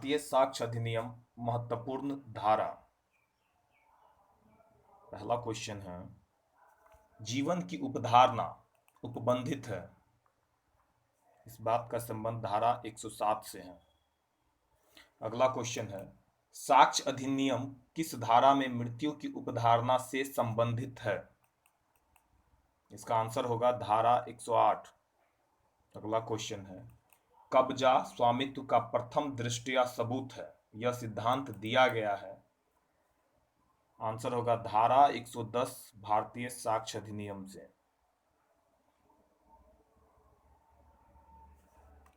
भारतीय साक्ष्य अधिनियम महत्वपूर्ण धारा। पहला क्वेश्चन है, जीवन की उपधारणा उपबंधित है। इस बात का संबंध धारा 107 से है। अगला क्वेश्चन है, साक्ष्य अधिनियम किस धारा में मृत्यु की उपधारणा से संबंधित है? इसका आंसर होगा धारा 108। अगला क्वेश्चन है, कब्जा स्वामित्व का प्रथम दृष्टया सबूत है, यह सिद्धांत दिया गया है। आंसर होगा धारा 110 भारतीय साक्ष्य अधिनियम से।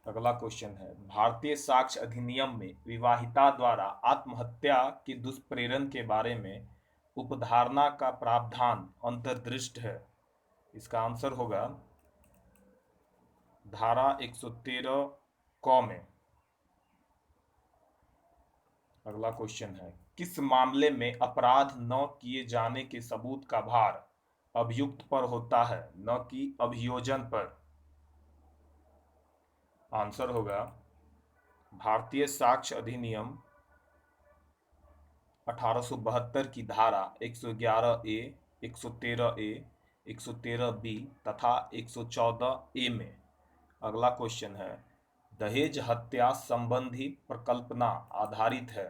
अगला क्वेश्चन है, भारतीय साक्ष्य अधिनियम में विवाहिता द्वारा आत्महत्या के दुष्प्रेरण के बारे में उपधारणा का प्रावधान अंतर्दृष्ट है। इसका आंसर होगा धारा 113 क में। अगला क्वेश्चन है, किस मामले में अपराध न किए जाने के सबूत का भार अभियुक्त पर होता है, न कि अभियोजन पर? आंसर होगा भारतीय साक्ष्य अधिनियम 1872 की धारा 111 ए, 113 ए, 113 बी तथा 114 ए में। अगला क्वेश्चन है, दहेज हत्या संबंधी प्रकल्पना आधारित है।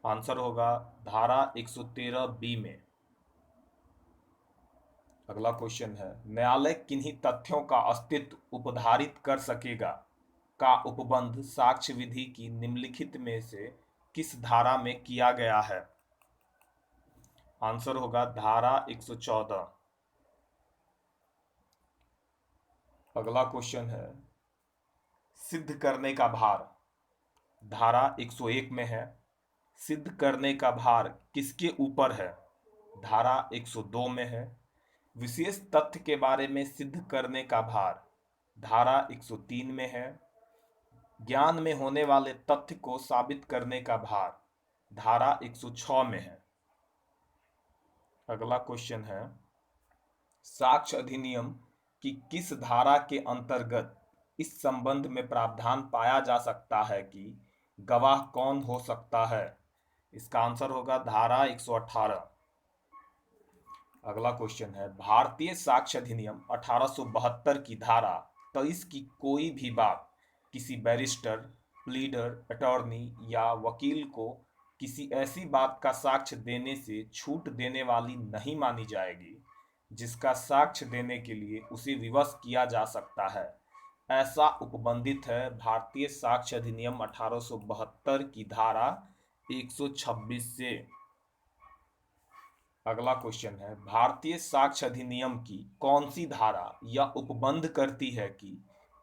आंसर होगा धारा 113 बी में। अगला क्वेश्चन है, न्यायालय किन्हीं तथ्यों का अस्तित्व उपधारित कर सकेगा का उपबंध साक्ष्य विधि की निम्नलिखित में से किस धारा में किया गया है? आंसर होगा धारा 114। अगला क्वेश्चन है, सिद्ध करने का भार धारा 101 में है। सिद्ध करने का भार किसके ऊपर है? धारा 102 में है। विशेष तथ्य के बारे में सिद्ध करने का भार धारा 103 में है। ज्ञान में होने वाले तथ्य को साबित करने का भार धारा 106 में है। अगला क्वेश्चन है, साक्ष्य अधिनियम की किस धारा के अंतर्गत इस संबंध में प्रावधान पाया जा सकता है कि गवाह कौन हो सकता है? इसका आंसर होगा धारा 118। अगला क्वेश्चन है, भारतीय साक्ष्य अधिनियम 1872 की धारा 23 की कोई भी बात किसी बैरिस्टर, प्लीडर, अटॉर्नी या वकील को किसी ऐसी बात का साक्ष्य देने से छूट देने वाली नहीं मानी जाएगी जिसका साक्ष्य देने के लिए उसे विवश किया जा सकता है। ऐसा उपबंधित है भारतीय साक्ष्य अधिनियम 1872 की धारा 126 से। अगला क्वेश्चन है, भारतीय साक्ष्य अधिनियम की कौन सी धारा यह उपबंध करती है कि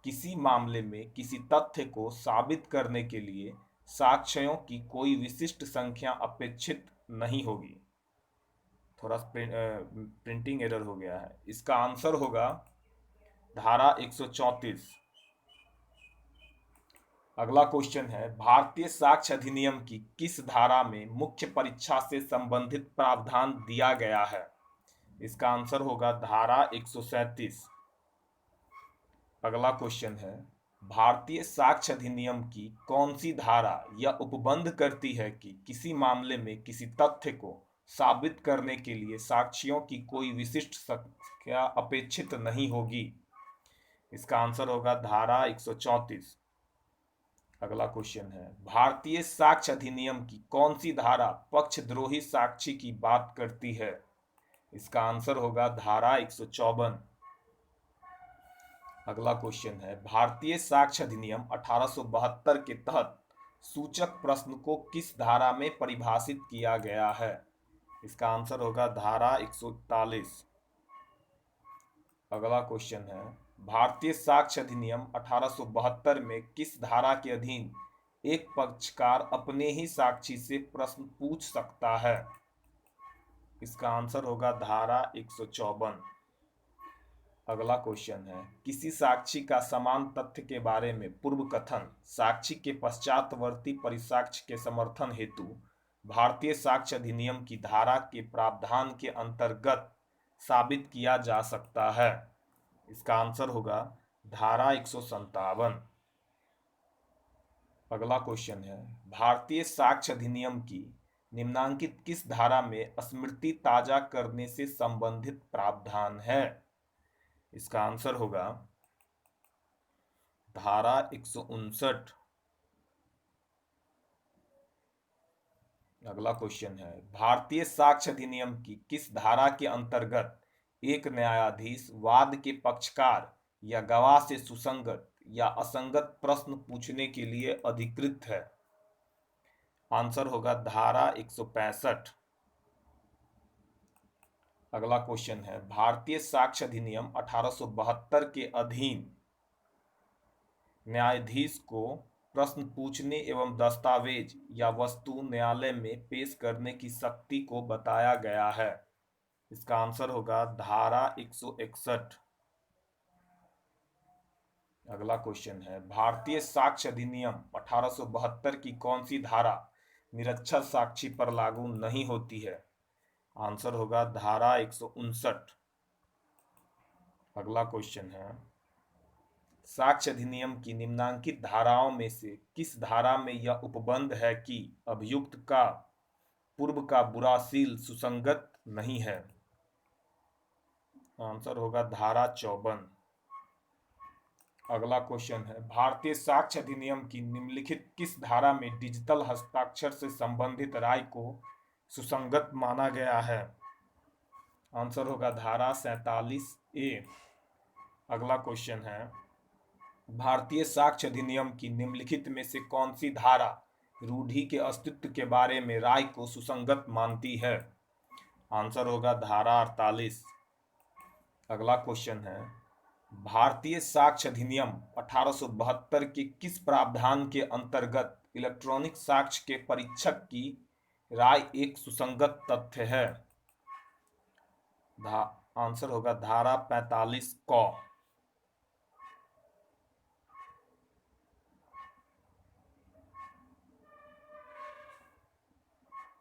किसी मामले में किसी तथ्य को साबित करने के लिए साक्ष्यों की कोई विशिष्ट संख्या अपेक्षित नहीं होगी? थोड़ा प्रिंटिंग एरर हो गया है। इसका आंसर होगा धारा 134। अगला क्वेश्चन है, भारतीय साक्ष्य अधिनियम की किस धारा में मुख्य परीक्षा से संबंधित प्रावधान दिया गया है? इसका आंसर होगा धारा 137। अगला क्वेश्चन है, भारतीय साक्ष्य अधिनियम की कौन सी धारा यह उपबंध करती है कि किसी मामले में किसी तथ्य को साबित करने के लिए साक्ष्यों की कोई विशिष्ट संख्या अपेक्षित नहीं होगी? इसका आंसर होगा धारा 134। अगला क्वेश्चन है, भारतीय साक्ष्य अधिनियम की कौन सी धारा पक्षद्रोही साक्षी की बात करती है? इसका आंसर होगा धारा 154। अगला क्वेश्चन है, भारतीय साक्ष्य अधिनियम 1872 के तहत सूचक प्रश्न को किस धारा में परिभाषित किया गया है? इसका आंसर होगा धारा 141। अगला क्वेश्चन है, भारतीय साक्ष्य अधिनियम 1872 में किस धारा के अधीन एक पक्षकार अपने ही साक्षी से प्रश्न पूछ सकता है? इसका आंसर होगा धारा 154। अगला क्वेश्चन है, किसी साक्षी का समान तथ्य के बारे में पूर्व कथन साक्षी के पश्चातवर्ती परिसाक्ष्य के समर्थन हेतु भारतीय साक्ष्य अधिनियम की धारा के प्रावधान के अंतर्गत साबित किया जा सकता है? इसका आंसर होगा धारा 157। अगला क्वेश्चन है, भारतीय साक्ष्य अधिनियम की निम्नांकित किस धारा में स्मृति ताजा करने से संबंधित प्रावधान है? इसका आंसर होगा धारा 159। अगला क्वेश्चन है, भारतीय साक्ष्य अधिनियम की किस धारा के अंतर्गत एक न्यायाधीश वाद के पक्षकार या गवाह से सुसंगत या असंगत प्रश्न पूछने के लिए अधिकृत है? आंसर होगा धारा 165। अगला क्वेश्चन है, भारतीय साक्ष्य अधिनियम 1872 के अधीन न्यायाधीश को प्रश्न पूछने एवं दस्तावेज या वस्तु न्यायालय में पेश करने की शक्ति को बताया गया है। इसका आंसर होगा धारा 161। अगला क्वेश्चन है, भारतीय साक्ष्य अधिनियम 1872 की कौन सी धारा निरक्षर साक्षी पर लागू नहीं होती है? आंसर होगा धारा 159। अगला क्वेश्चन है, साक्ष्य अधिनियम की निम्नांकित धाराओं में से किस धारा में यह उपबंध है कि अभियुक्त का पूर्व का बुरासील सुसंगत नहीं है? आंसर होगा धारा 54। अगला क्वेश्चन है, भारतीय साक्ष्य अधिनियम की निम्नलिखित किस धारा में डिजिटल हस्ताक्षर से संबंधित राय को सुसंगत माना गया है? आंसर होगा धारा 47A। अगला क्वेश्चन है, भारतीय साक्ष्य अधिनियम की निम्नलिखित में से कौन सी धारा रूढ़ि के अस्तित्व के बारे में राय को सुसंगत मानती है? आंसर होगा धारा 48। अगला क्वेश्चन है, भारतीय साक्ष्य अधिनियम 1872 के किस प्रावधान के अंतर्गत इलेक्ट्रॉनिक साक्ष्य के परीक्षक की राय एक सुसंगत तथ्य है? आंसर होगा धारा 45 क।